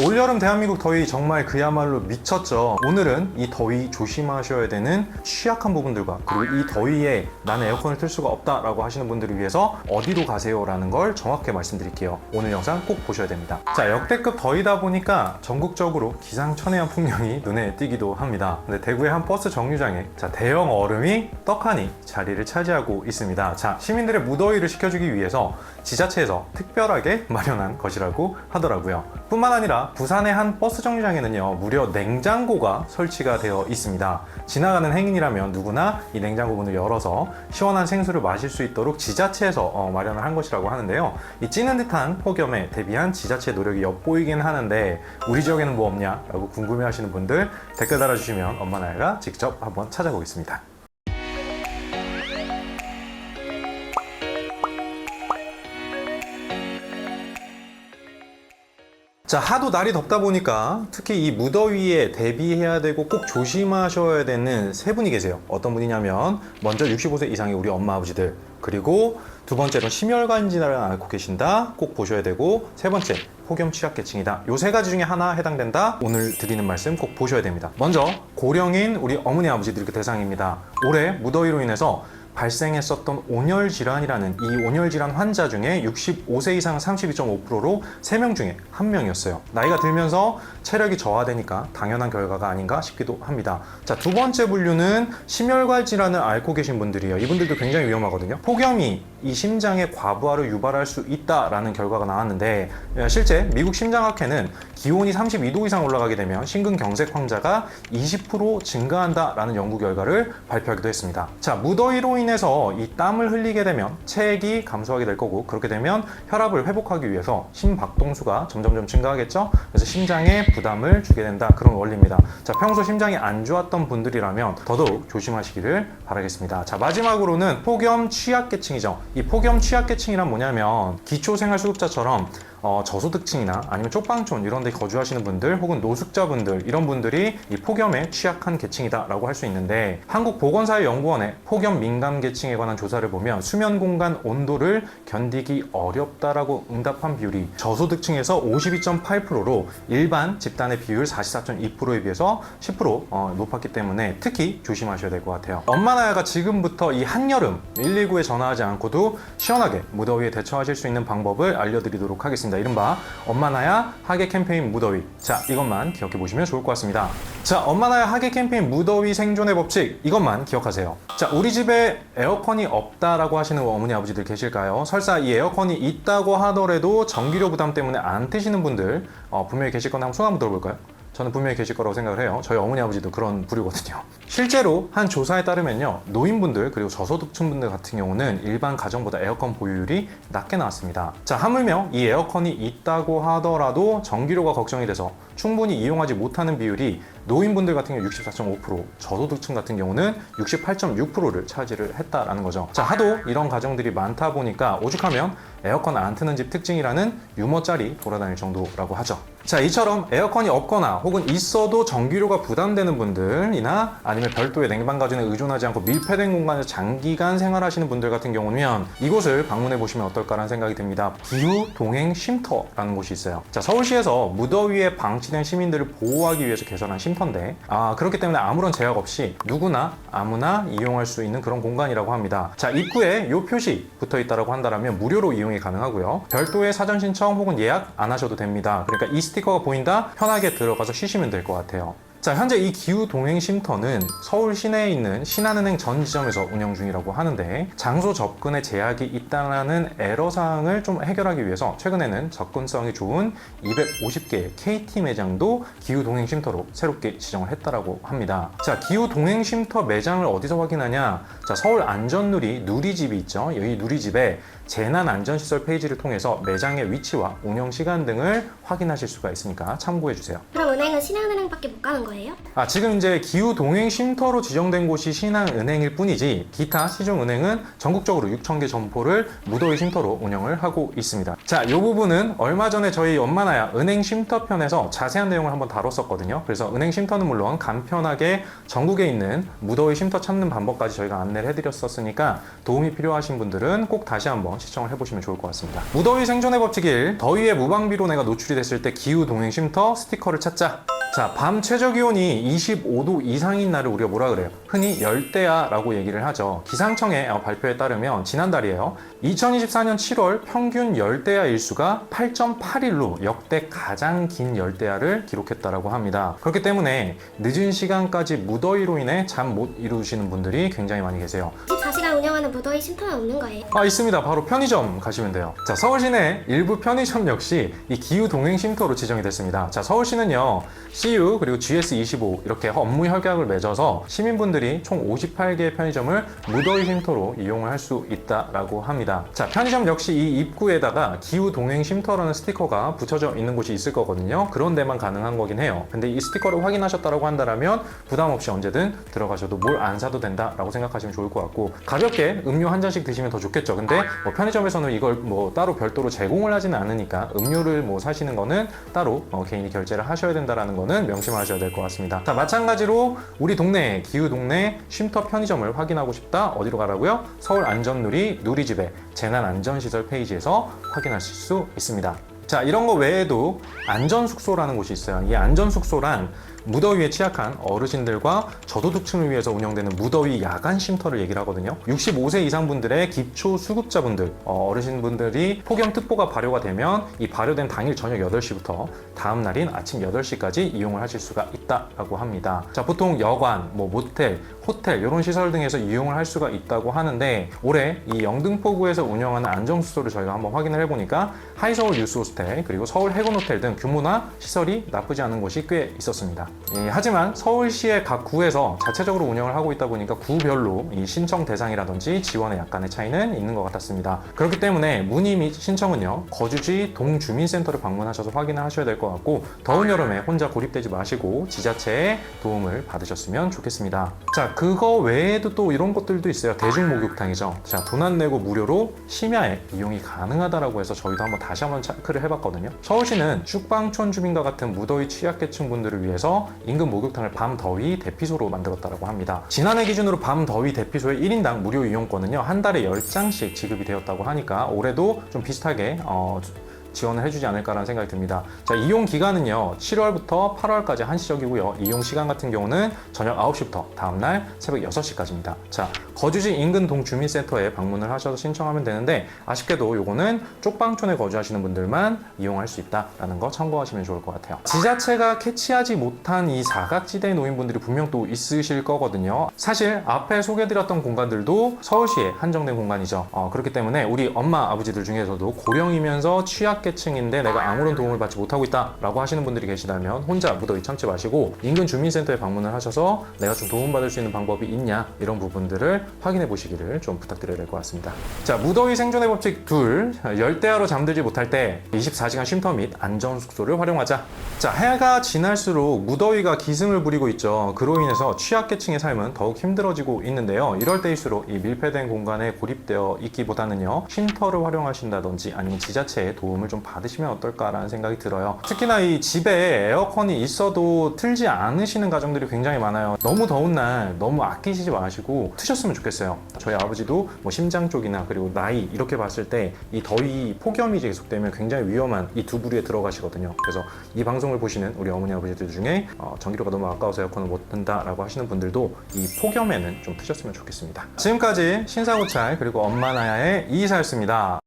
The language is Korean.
올여름 대한민국 더위 정말 그야말로 미쳤죠. 오늘은 이 더위 조심하셔야 되는 취약한 부분들과 그리고 이 더위에 나는 에어컨을 틀 수가 없다라고 하시는 분들을 위해서 어디로 가세요라는 걸 정확하게 말씀드릴게요. 오늘 영상 꼭 보셔야 됩니다. 자, 역대급 더위다 보니까 전국적으로 기상천외한 풍경이 눈에 띄기도 합니다. 근데 대구의 한 버스 정류장에 대형 얼음이 떡하니 자리를 차지하고 있습니다. 자, 시민들의 무더위를 식혀주기 위해서 지자체에서 특별하게 마련한 것이라고 하더라고요. 뿐만 아니라 부산의 한 버스 정류장에는요, 무려 냉장고가 설치가 되어 있습니다. 지나가는 행인이라면 누구나 이 냉장고 문을 열어서 시원한 생수를 마실 수 있도록 지자체에서 마련을 한 것이라고 하는데요. 이 찌는 듯한 폭염에 대비한 지자체의 노력이 엿보이긴 하는데 우리 지역에는 뭐 없냐? 라고 궁금해하시는 분들 댓글 달아주시면 엄마 나야가 직접 한번 찾아보겠습니다. 자, 하도 날이 덥다 보니까 특히 이 무더위에 대비해야 되고 꼭 조심하셔야 되는 세 분이 계세요. 어떤 분이냐면 먼저 65세 이상의 우리 엄마 아버지들, 그리고 두 번째로 심혈관 질환을 앓고 계신다, 꼭 보셔야 되고, 세 번째 폭염 취약계층이다. 요 세 가지 중에 하나 해당된다. 오늘 드리는 말씀 꼭 보셔야 됩니다. 먼저 고령인 우리 어머니 아버지들 대상입니다. 올해 무더위로 인해서 발생했었던 온열 질환이라는 이 온열 질환 환자 중에 65세 이상 32.5%로 3명 중에 1명이었어요. 나이가 들면서 체력이 저하되니까 당연한 결과가 아닌가 싶기도 합니다. 자, 두 번째 분류는 심혈관 질환을 앓고 계신 분들이에요. 이분들도 굉장히 위험하거든요. 폭염이 이 심장의 과부하를 유발할 수 있다라는 결과가 나왔는데, 실제 미국 심장학회는 기온이 32도 이상 올라가게 되면 심근경색 환자가 20% 증가한다라는 연구 결과를 발표하기도 했습니다. 자, 무더위로 인해서 이 땀을 흘리게 되면 체액이 감소하게 될 거고, 그렇게 되면 혈압을 회복하기 위해서 심박동수가 점점 증가하겠죠. 그래서 심장에 부담을 주게 된다, 그런 원리입니다. 자, 평소 심장이 안 좋았던 분들이라면 더더욱 조심하시기를 바라겠습니다. 자, 마지막으로는 폭염 취약계층이죠. 이 폭염 취약계층이란 뭐냐면 기초생활수급자처럼 저소득층이나 아니면 쪽방촌 이런 데 거주하시는 분들 혹은 노숙자분들, 이런 분들이 이 폭염에 취약한 계층이다 라고 할 수 있는데, 한국보건사회연구원의 폭염 민감 계층에 관한 조사를 보면 수면 공간 온도를 견디기 어렵다라고 응답한 비율이 저소득층에서 52.8%로 일반 집단의 비율 44.2%에 비해서 10% 높았기 때문에 특히 조심하셔야 될 것 같아요. 엄마 나야가 지금부터 이 한여름 119에 전화하지 않고도 시원하게 무더위에 대처하실 수 있는 방법을 알려드리도록 하겠습니다. 이른바 엄마 나야 하계 캠페인 무더위. 자, 이것만 기억해 보시면 좋을 것 같습니다. 자, 엄마 나야 하계 캠페인 무더위 생존의 법칙, 이것만 기억하세요. 자, 우리 집에 에어컨이 없다라고 하시는 어머니 아버지들 계실까요? 설사 이 에어컨이 있다고 하더라도 전기료 부담 때문에 안 트시는 분들 분명히 계실 건데 한번 손 한번 들어볼까요? 저는 분명히 계실 거라고 생각을 해요. 저희 어머니 아버지도 그런 부류거든요. 실제로 한 조사에 따르면요, 노인분들 그리고 저소득층분들 같은 경우는 일반 가정보다 에어컨 보유율이 낮게 나왔습니다. 자, 하물며 이 에어컨이 있다고 하더라도 전기료가 걱정이 돼서 충분히 이용하지 못하는 비율이 노인분들 같은 경우 64.5%, 저소득층 같은 경우는 68.6%를 차지를 했다라는 거죠. 자, 하도 이런 가정들이 많다 보니까 오죽하면 에어컨 안 트는 집 특징이라는 유머짤이 돌아다닐 정도라고 하죠. 자, 이처럼 에어컨이 없거나 혹은 있어도 전기료가 부담되는 분들이나 아니면 별도의 냉방 가전에 의존하지 않고 밀폐된 공간에서 장기간 생활하시는 분들 같은 경우는 이곳을 방문해 보시면 어떨까라는 생각이 듭니다. 기후 동행 쉼터라는 곳이 있어요. 자, 서울시에서 무더위에 방치된 시민들을 보호하기 위해서 개설한 쉼터인데, 그렇기 때문에 아무런 제약 없이 누구나 아무나 이용할 수 있는 그런 공간이라고 합니다. 자, 입구에 이 표시 붙어 있다고 한다면 무료로 이용이 가능하고요. 별도의 사전 신청 혹은 예약 안 하셔도 됩니다. 그러니까 이 스티커가 보인다, 편하게 들어가서 쉬시면 될 것 같아요. 자, 현재 이 기후 동행 쉼터는 서울 시내에 있는 신한은행 전 지점에서 운영 중이라고 하는데, 장소 접근에 제약이 있다는 애로사항을 좀 해결하기 위해서 최근에는 접근성이 좋은 250개의 KT 매장도 기후 동행 쉼터로 새롭게 지정을 했다고 합니다. 자, 기후 동행 쉼터 매장을 어디서 확인하냐? 자, 서울 안전누리 누리집이 있죠. 이 누리집에 재난안전시설 페이지를 통해서 매장의 위치와 운영 시간 등을 확인하실 수가 있으니까 참고해 주세요. 그럼 은행은 신한은행밖에 못 가는 거예요? 거예요? 지금 이제 기후 동행 쉼터로 지정된 곳이 신한은행일 뿐이지 기타 시중은행은 전국적으로 6,000개 점포를 무더위 쉼터로 운영을 하고 있습니다. 자, 이 부분은 얼마 전에 저희 엄마나야 은행 쉼터 편에서 자세한 내용을 한번 다뤘었거든요. 그래서 은행 쉼터는 물론 간편하게 전국에 있는 무더위 쉼터 찾는 방법까지 저희가 안내를 해드렸었으니까 도움이 필요하신 분들은 꼭 다시 한번 시청을 해보시면 좋을 것 같습니다. 무더위 생존의 법칙 1, 더위에 무방비로 내가 노출이 됐을 때 기후 동행 쉼터 스티커를 찾자. 자, 밤 최저 기온이 25도 이상인 날을 우리가 뭐라 그래요? 흔히 열대야라고 얘기를 하죠. 기상청의 발표에 따르면 지난달이에요. 2024년 7월 평균 열대야 일수가 8.8일로 역대 가장 긴 열대야를 기록했다라고 합니다. 그렇기 때문에 늦은 시간까지 무더위로 인해 잠 못 이루시는 분들이 굉장히 많이 계세요. 24시간 운영하는 무더위 쉼터는 없는 거예요? 있습니다. 바로 편의점 가시면 돼요. 자, 서울 시내 일부 편의점 역시 이 기후 동행 쉼터로 지정이 됐습니다. 자, 서울시는요, CU 그리고 GS25 이렇게 업무 협약을 맺어서 시민분들이 총 58개의 편의점을 무더위 쉼터로 이용을 할 수 있다라고 합니다. 자, 편의점 역시 이 입구에다가 기후 동행 쉼터라는 스티커가 붙여져 있는 곳이 있을 거거든요. 그런 데만 가능한 거긴 해요. 근데 이 스티커를 확인하셨다라고 한다면 부담 없이 언제든 들어가셔도 뭘 안 사도 된다라고 생각하시면 좋을 것 같고, 가볍게 음료 한 잔씩 드시면 더 좋겠죠. 근데 편의점에서는 이걸 따로 별도로 제공을 하지는 않으니까 음료를 사시는 거는 따로 개인이 결제를 하셔야 된다라는 거는 명심하셔야 될 것 같습니다. 자, 마찬가지로 우리 동네 기후 동네 쉼터 편의점을 확인하고 싶다. 어디로 가라고요? 서울 안전누리 누리집의 재난안전시설 페이지에서 확인하실 수 있습니다. 자, 이런 거 외에도 안전숙소라는 곳이 있어요. 이 안전숙소란 무더위에 취약한 어르신들과 저소득층을 위해서 운영되는 무더위 야간 쉼터를 얘기를 하거든요. 65세 이상 분들의 기초 수급자분들, 어르신분들이 폭염특보가 발효가 되면 이 발효된 당일 저녁 8시부터 다음 날인 아침 8시까지 이용을 하실 수가 있다고 합니다. 자, 보통 여관, 모텔, 호텔 이런 시설 등에서 이용을 할 수가 있다고 하는데, 올해 이 영등포구에서 운영하는 안전숙소를 저희가 한번 확인을 해보니까 하이서울 뉴스호스텔 그리고 서울 해군호텔 등 규모나 시설이 나쁘지 않은 곳이 꽤 있었습니다. 하지만 서울시의 각 구에서 자체적으로 운영을 하고 있다 보니까 구별로 이 신청 대상이라든지 지원에 약간의 차이는 있는 것 같았습니다. 그렇기 때문에 문의 및 신청은요, 거주지 동주민센터를 방문하셔서 확인을 하셔야 될 것 같고, 더운 여름에 혼자 고립되지 마시고 지자체의 도움을 받으셨으면 좋겠습니다. 자, 그거 외에도 또 이런 것들도 있어요. 대중목욕탕이죠. 자, 돈 안 내고 무료로 심야에 이용이 가능하다라고 해서 저희도 다시 한번 체크를 해봤거든요. 서울시는 죽방촌 주민과 같은 무더위 취약계층 분들을 위해서 인근 목욕탕을 밤더위 대피소로 만들었다고 합니다. 지난해 기준으로 밤더위 대피소의 1인당 무료 이용권은요, 한 달에 10장씩 지급이 되었다고 하니까 올해도 좀 비슷하게 지원을 해주지 않을까라는 생각이 듭니다. 자, 이용 기간은요, 7월부터 8월까지 한시적이고요. 이용 시간 같은 경우는 저녁 9시부터 다음날 새벽 6시까지입니다. 자, 거주지 인근 동주민센터에 방문을 하셔서 신청하면 되는데, 아쉽게도 요거는 쪽방촌에 거주하시는 분들만 이용할 수 있다라는 거 참고하시면 좋을 것 같아요. 지자체가 캐치하지 못한 이 사각지대의 노인분들이 분명 또 있으실 거거든요. 사실 앞에 소개해드렸던 공간들도 서울시에 한정된 공간이죠. 그렇기 때문에 우리 엄마 아버지들 중에서도 고령이면서 취약계층인데 내가 아무런 도움을 받지 못하고 있다라고 하시는 분들이 계시다면 혼자 무더위 참지 마시고 인근 주민센터에 방문을 하셔서 내가 좀 도움받을 수 있는 방법이 있냐, 이런 부분들을 확인해 보시기를 좀 부탁드려야 될 것 같습니다. 자, 무더위 생존의 법칙 2, 열대야로 잠들지 못할 때 24시간 쉼터 및 안전숙소를 활용하자. 자, 해가 지날수록 무더위가 기승을 부리고 있죠. 그로 인해서 취약계층의 삶은 더욱 힘들어지고 있는데요. 이럴 때일수록 이 밀폐된 공간에 고립되어 있기보다는요, 쉼터를 활용하신다든지 아니면 지자체의 도움을 좀 받으시면 어떨까라는 생각이 들어요. 특히나 이 집에 에어컨이 있어도 틀지 않으시는 가정들이 굉장히 많아요. 너무 더운 날 너무 아끼시지 마시고 트셨으면 좋겠어요. 저희 아버지도 심장 쪽이나 그리고 나이 이렇게 봤을 때 이 더위 폭염이 계속되면 굉장히 위험한 이 두 부류에 들어가시거든요. 그래서 이 방송을 보시는 우리 어머니 아버지들 중에 전기료가 너무 아까워서 에어컨을 못 든다라고 하시는 분들도 이 폭염에는 좀 트셨으면 좋겠습니다. 지금까지 신사고찰 그리고 엄마나야의 이사였습니다.